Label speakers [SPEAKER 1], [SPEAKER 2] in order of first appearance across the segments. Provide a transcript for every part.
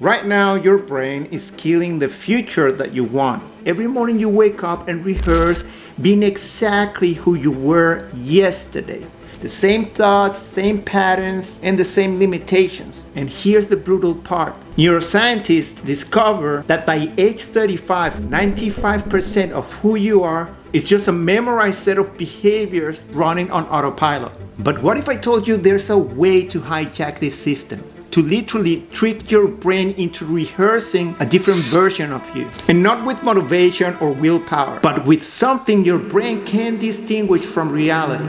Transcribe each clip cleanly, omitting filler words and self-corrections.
[SPEAKER 1] Right now, your brain is killing the future that you want. Every morning you wake up and rehearse being exactly who you were yesterday. The same thoughts, same patterns, and the same limitations. And here's the brutal part. Neuroscientists discover that by age 35, 95% of who you are is just a memorized set of behaviors running on autopilot. But what if I told you there's a way to hijack this system? To literally trick your brain into rehearsing a different version of you. And not with motivation or willpower, but with something your brain can distinguish from reality.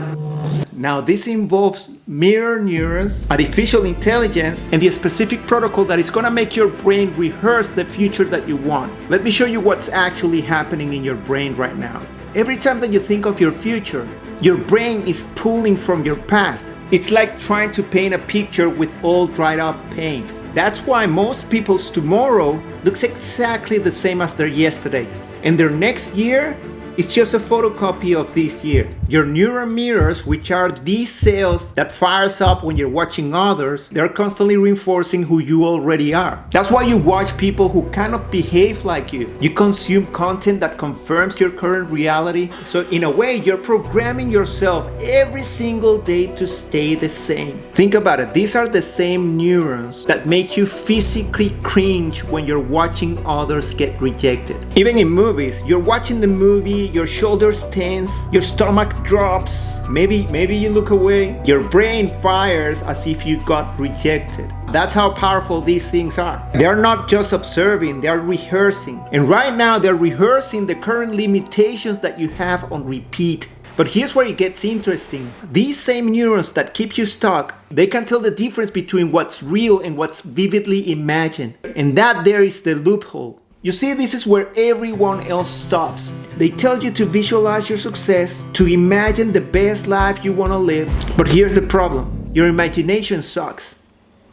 [SPEAKER 1] Now this involves mirror neurons, artificial intelligence, and the specific protocol that is going to make your brain rehearse the future that you want. Let me show you what's actually happening in your brain right now. Every time that you think of your future, your brain is pulling from your past. It's like trying to paint a picture with all dried up paint. That's why most people's tomorrow looks exactly the same as their yesterday. And their next year, it's just a photocopy of this year. Your neural mirrors, which are these cells that fires up when you're watching others, they're constantly reinforcing who you already are. That's why you watch people who kind of behave like you. You consume content that confirms your current reality. So in a way, you're programming yourself every single day to stay the same. Think about it. These are the same neurons that make you physically cringe when you're watching others get rejected. Even in movies, you're watching the movie, your shoulders tense, your stomach drops, maybe you look away, your brain fires as if you got rejected. That's how powerful these things are. They're not just observing, they're rehearsing. And right now they're rehearsing the current limitations that you have on repeat. But here's where it gets interesting. These same neurons that keep you stuck, they can tell the difference between what's real and what's vividly imagined. And that there is the loophole. You see, this is where everyone else stops. They tell you to visualize your success, to imagine the best life you want to live. But here's the problem. Your imagination sucks.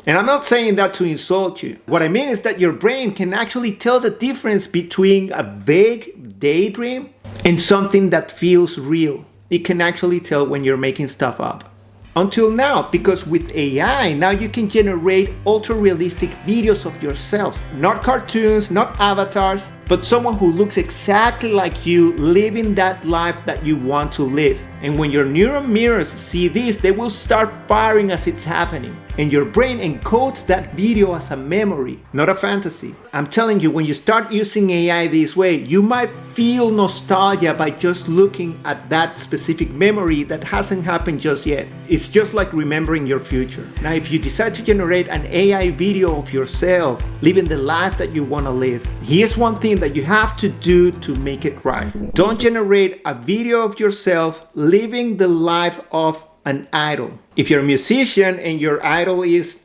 [SPEAKER 1] And I'm not saying that to insult you. What I mean is that your brain can actually tell the difference between a vague daydream and something that feels real. It can actually tell when you're making stuff up. Until now, because with AI, now you can generate ultra-realistic videos of yourself. Not cartoons, not avatars, but someone who looks exactly like you, living that life that you want to live. And when your neural mirrors see this, they will start firing as it's happening. And your brain encodes that video as a memory, not a fantasy. I'm telling you, when you start using AI this way, you might feel nostalgia by just looking at that specific memory that hasn't happened just yet. It's just like remembering your future. Now, if you decide to generate an AI video of yourself living the life that you want to live, here's one thing that you have to do to make it right. Don't generate a video of yourself living the life of an idol. If you're a musician and your idol is,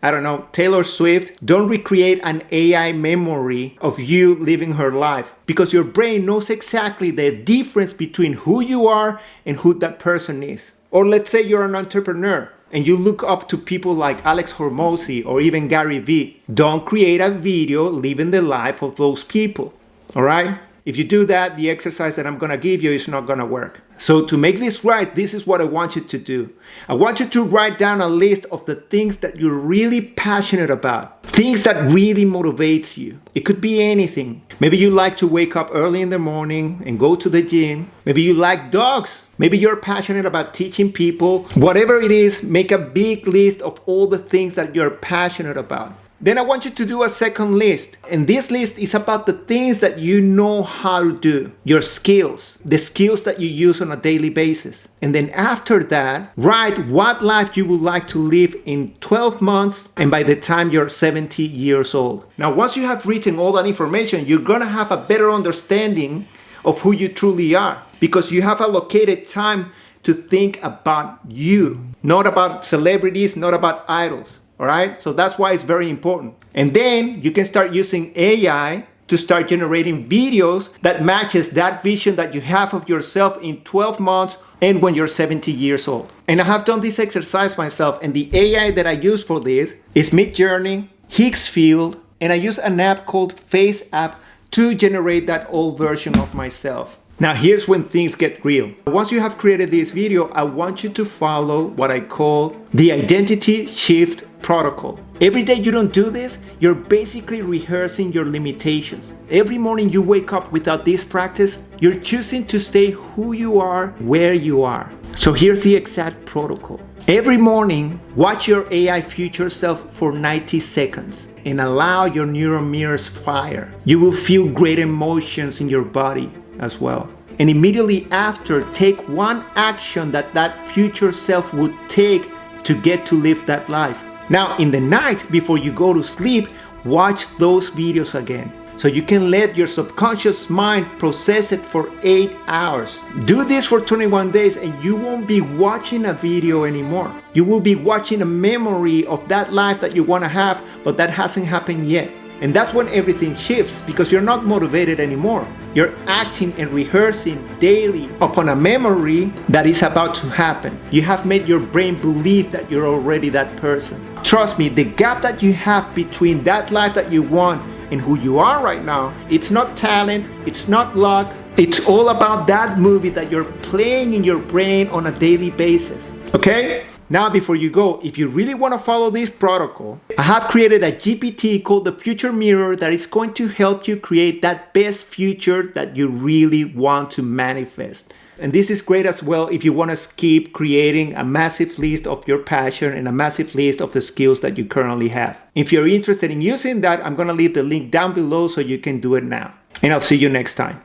[SPEAKER 1] I don't know, Taylor Swift, don't recreate an AI memory of you living her life, because your brain knows exactly the difference between who you are and who that person is. Or let's say you're an entrepreneur and you look up to people like Alex Hormozi or even Gary Vee. Don't create a video living the life of those people, all right? If you do that, the exercise that I'm gonna give you is not gonna work. So to make this right, this is what I want you to do. I want you to write down a list of the things that you're really passionate about, things that really motivates you. It could be anything. Maybe you like to wake up early in the morning and go to the gym. Maybe you like dogs. Maybe you're passionate about teaching people. Whatever it is, make a big list of all the things that you're passionate about. Then I want you to do a second list. And this list is about the things that you know how to do, your skills, the skills that you use on a daily basis. And then after that, write what life you would like to live in 12 months and by the time you're 70 years old. Now, once you have written all that information, you're gonna have a better understanding of who you truly are, because you have allocated time to think about you, not about celebrities, not about idols. All right, so that's why it's very important. And then you can start using AI to start generating videos that matches that vision that you have of yourself in 12 months and when you're 70 years old. And I have done this exercise myself, and the AI that I use for this is Midjourney, Higgsfield, and I use an app called Face App to generate that old version of myself. Now here's when things get real. Once you have created this video, I want you to follow what I call the identity shift protocol. Every day you don't do this, you're basically rehearsing your limitations. Every morning you wake up without this practice, you're choosing to stay who you are, where you are. So here's the exact protocol. Every morning, watch your AI future self for 90 seconds and allow your neural mirrors fire. You will feel great emotions in your body as well. And immediately after, take one action that future self would take to get to live that life. Now, in the night before you go to sleep, watch those videos again so you can let your subconscious mind process it for 8 hours. Do this for 21 days and you won't be watching a video anymore. You will be watching a memory of that life that you want to have, but that hasn't happened yet. And that's when everything shifts, because you're not motivated anymore. You're acting and rehearsing daily upon a memory that is about to happen. You have made your brain believe that you're already that person. Trust me, the gap that you have between that life that you want and who you are right now, it's not talent, it's not luck, it's all about that movie that you're playing in your brain on a daily basis. Okay? Now, before you go, if you really want to follow this protocol, I have created a GPT called the Future Mirror that is going to help you create that best future that you really want to manifest. And this is great as well if you want to keep creating a massive list of your passion and a massive list of the skills that you currently have. If you're interested in using that, I'm going to leave the link down below so you can do it now. And I'll see you next time.